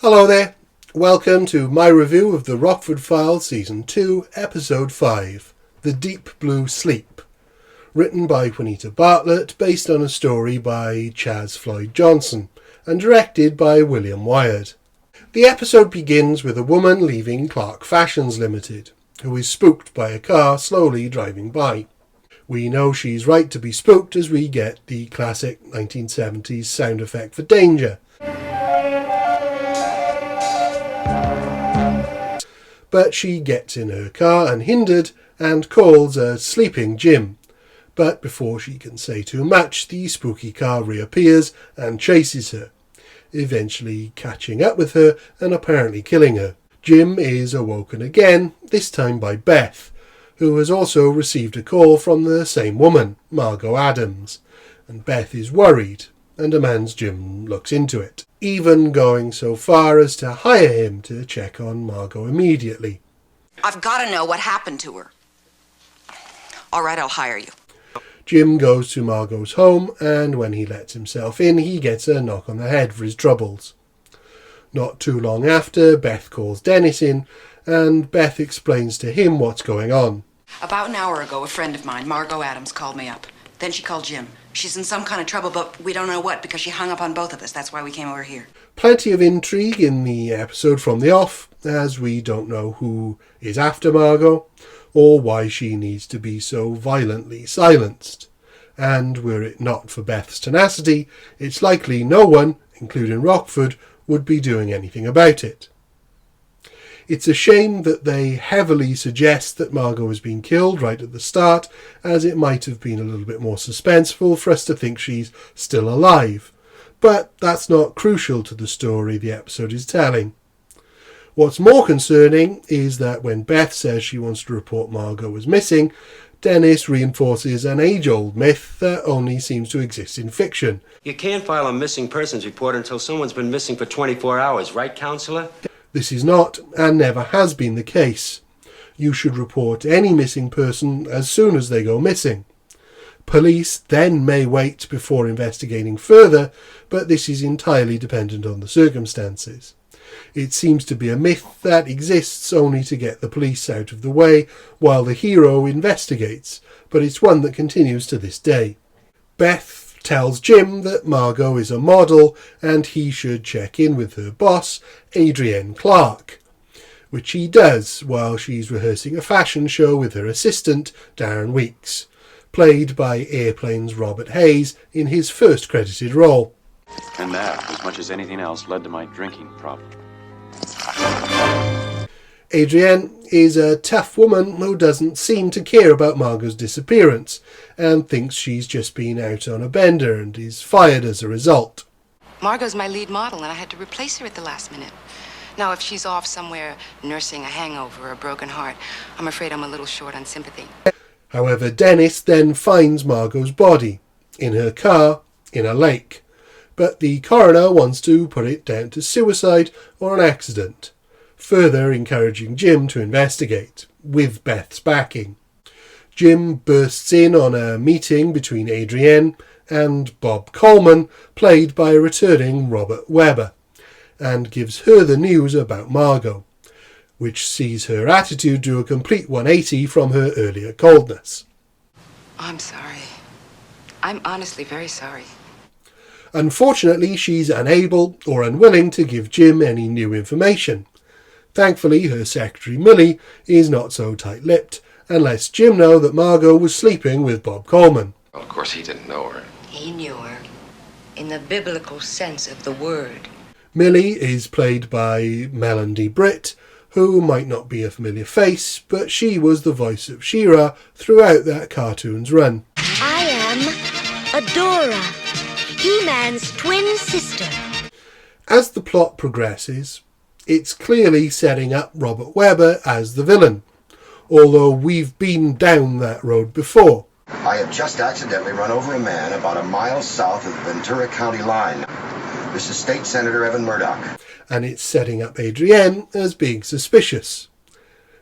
Hello there, welcome to my review of the Rockford Files Season 2, Episode 5, The Deep Blue Sleep, written by Juanita Bartlett, based on a story by Chas Floyd Johnson, and directed by William Wyatt. The episode begins with a woman leaving Clark Fashions Limited, who is spooked by a car slowly driving by. We know she's right to be spooked as we get the classic 1970s sound effect for danger. But she gets in her car unhindered and calls a sleeping Jim. But before she can say too much, the spooky car reappears and chases her, eventually catching up with her and apparently killing her. Jim is awoken again, this time by Beth, who has also received a call from the same woman, Margot Adams, and Beth is worried and demands Jim looks into it, even going so far as to hire him to check on Margot immediately. I've got to know what happened to her. All right, I'll hire you. Jim goes to Margot's home, and when he lets himself in, he gets a knock on the head for his troubles. Not too long after, Beth calls Dennis in, and Beth explains to him what's going on. About an hour ago, a friend of mine, Margot Adams, called me up. Then she called Jim. She's in some kind of trouble, but we don't know what, because she hung up on both of us. That's why we came over here. Plenty of intrigue in the episode from the off, as we don't know who is after Margot, or why she needs to be so violently silenced. And were it not for Beth's tenacity, it's likely no one, including Rockford, would be doing anything about it. It's a shame that they heavily suggest that Margot has been killed right at the start, as it might have been a little bit more suspenseful for us to think she's still alive. But that's not crucial to the story the episode is telling. What's more concerning is that when Beth says she wants to report Margot as missing, Dennis reinforces an age-old myth that only seems to exist in fiction. You can't file a missing persons report until someone's been missing for 24 hours, right, Counselor? This is not, and never has been, the case. You should report any missing person as soon as they go missing. Police then may wait before investigating further, but this is entirely dependent on the circumstances. It seems to be a myth that exists only to get the police out of the way while the hero investigates, but it's one that continues to this day. Beth tells Jim that Margot is a model and he should check in with her boss, Adrienne Clark, which he does while she's rehearsing a fashion show with her assistant, Darren Weeks, played by Airplane's Robert Hayes in his first credited role. And that, as much as anything else, led to my drinking problem. Adrienne is a tough woman who doesn't seem to care about Margot's disappearance and thinks she's just been out on a bender and is fired as a result. Margot's my lead model, and I had to replace her at the last minute. Now, if she's off somewhere nursing a hangover or a broken heart, I'm afraid I'm a little short on sympathy. However, Dennis then finds Margot's body in her car in a lake, but the coroner wants to put it down to suicide or an accident, further encouraging Jim to investigate, with Beth's backing. Jim bursts in on a meeting between Adrienne and Bob Coleman, played by returning Robert Webber, and gives her the news about Margot, which sees her attitude do a complete 180 from her earlier coldness. I'm sorry. I'm honestly very sorry. Unfortunately, she's unable or unwilling to give Jim any new information. Thankfully, her secretary Millie is not so tight-lipped and lets Jim know that Margot was sleeping with Bob Coleman. Well, of course, he didn't know her. He knew her, in the biblical sense of the word. Millie is played by Melanie Britt, who might not be a familiar face, but she was the voice of She-Ra throughout that cartoon's run. I am Adora, He-Man's twin sister. As the plot progresses, it's clearly setting up Robert Webber as the villain, although we've been down that road before. I have just accidentally run over a man about a mile south of the Ventura County line. This is State Senator Evan Murdoch. And it's setting up Adrienne as being suspicious.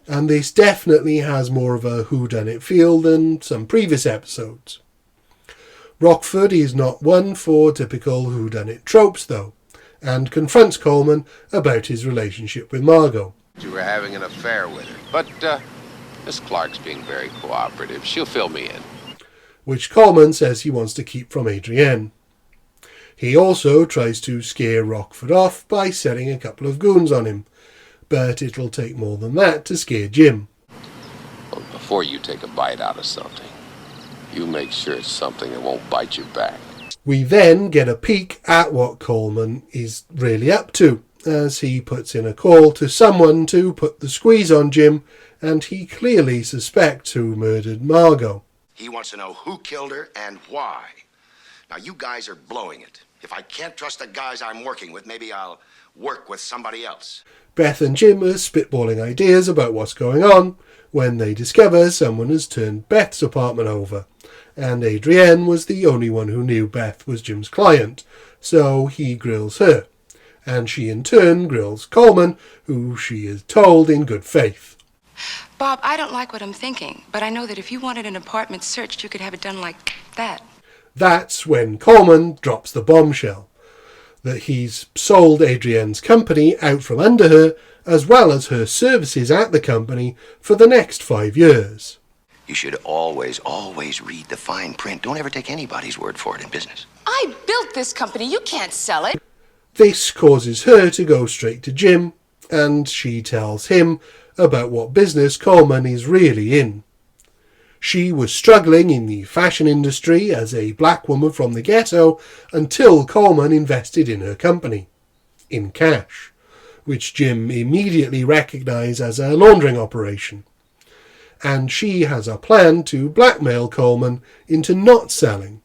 And this definitely has more of a whodunit feel than some previous episodes. Rockford is not one for typical whodunit tropes though, and confronts Coleman about his relationship with Margot. You were having an affair with her, but Miss Clark's being very cooperative. She'll fill me in. Which Coleman says he wants to keep from Adrienne. He also tries to scare Rockford off by setting a couple of goons on him, but it'll take more than that to scare Jim. Well, before you take a bite out of something, you make sure it's something that won't bite you back. We then get a peek at what Coleman is really up to, as he puts in a call to someone to put the squeeze on Jim, and he clearly suspects who murdered Margot. He wants to know who killed her and why. Now, you guys are blowing it. If I can't trust the guys I'm working with, maybe I'll work with somebody else. Beth and Jim are spitballing ideas about what's going on when they discover someone has turned Beth's apartment over, and Adrienne was the only one who knew Beth was Jim's client, so he grills her, and she in turn grills Coleman, who she is told in good faith. Bob, I don't like what I'm thinking, but I know that if you wanted an apartment searched, you could have it done like that. That's when Coleman drops the bombshell that he's sold Adrienne's company out from under her, as well as her services at the company for the next 5 years. You should always read the fine print. Don't ever take anybody's word for it in business. I built this company. You can't sell it. This causes her to go straight to Jim, and she tells him about what business Coleman is really in. She was struggling in the fashion industry as a black woman from the ghetto until Coleman invested in her company, in cash, which Jim immediately recognised as a laundering operation. And she has a plan to blackmail Coleman into not selling,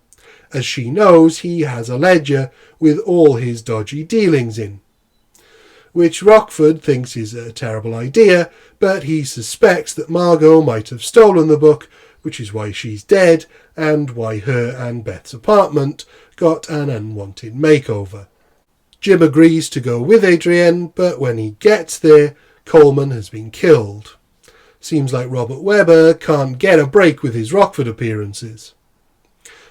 as she knows he has a ledger with all his dodgy dealings in. Which Rockford thinks is a terrible idea, but he suspects that Margot might have stolen the book, which is why she's dead, and why her and Beth's apartment got an unwanted makeover. Jim agrees to go with Adrienne, but when he gets there, Coleman has been killed. Seems like Robert Webber can't get a break with his Rockford appearances.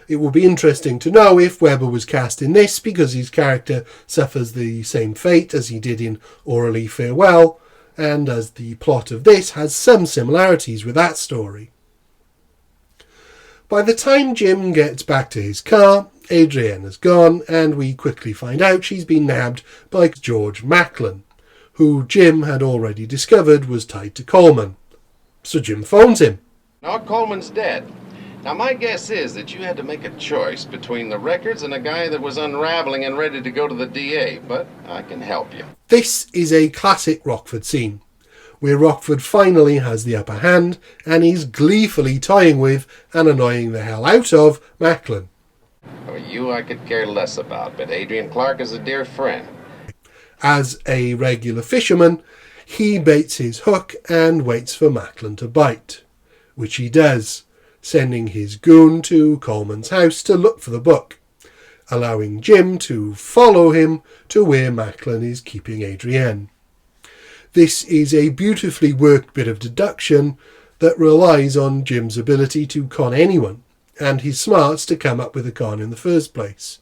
It will be interesting to know if Webber was cast in this, because his character suffers the same fate as he did in Orally Farewell, and as the plot of this has some similarities with that story. By the time Jim gets back to his car, Adrienne has gone, and we quickly find out she's been nabbed by George Macklin, who Jim had already discovered was tied to Coleman. So Jim phones him. Now, Coleman's dead. Now, my guess is that you had to make a choice between the records and a guy that was unraveling and ready to go to the DA, but I can help you. This is a classic Rockford scene, where Rockford finally has the upper hand and is gleefully toying with and annoying the hell out of Macklin. Well, you I could care less about, but Adrienne Clark is a dear friend. As a regular fisherman, he baits his hook and waits for Macklin to bite, which he does, sending his goon to Coleman's house to look for the book, allowing Jim to follow him to where Macklin is keeping Adrienne. This is a beautifully worked bit of deduction that relies on Jim's ability to con anyone, and his smarts to come up with a con in the first place.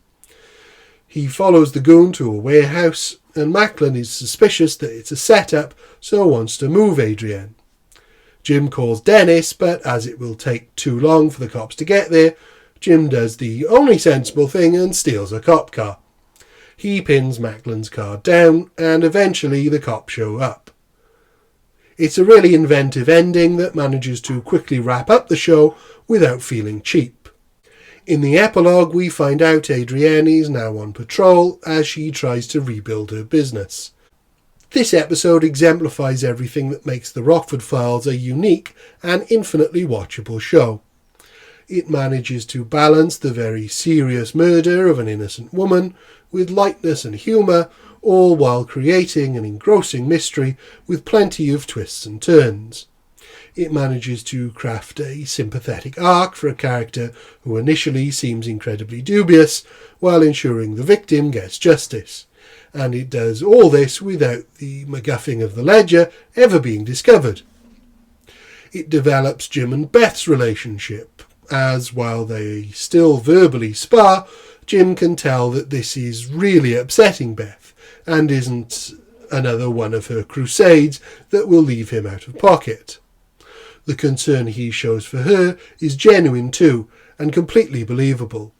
He follows the goon to a warehouse, and Macklin is suspicious that it's a setup, so wants to move Adrienne. Jim calls Dennis, but as it will take too long for the cops to get there, Jim does the only sensible thing and steals a cop car. He pins Macklin's car down, and eventually the cops show up. It's a really inventive ending that manages to quickly wrap up the show without feeling cheap. In the epilogue, we find out Adrienne is now on patrol as she tries to rebuild her business. This episode exemplifies everything that makes the Rockford Files a unique and infinitely watchable show. It manages to balance the very serious murder of an innocent woman with lightness and humour, all while creating an engrossing mystery with plenty of twists and turns. It manages to craft a sympathetic arc for a character who initially seems incredibly dubious, while ensuring the victim gets justice. And it does all this without the MacGuffin of the ledger ever being discovered. It develops Jim and Beth's relationship, as while they still verbally spar, Jim can tell that this is really upsetting Beth, and isn't another one of her crusades that will leave him out of pocket. The concern he shows for her is genuine too, and completely believable.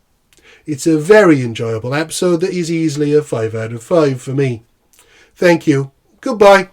It's a very enjoyable episode that is easily a 5 out of 5 for me. Thank you. Goodbye.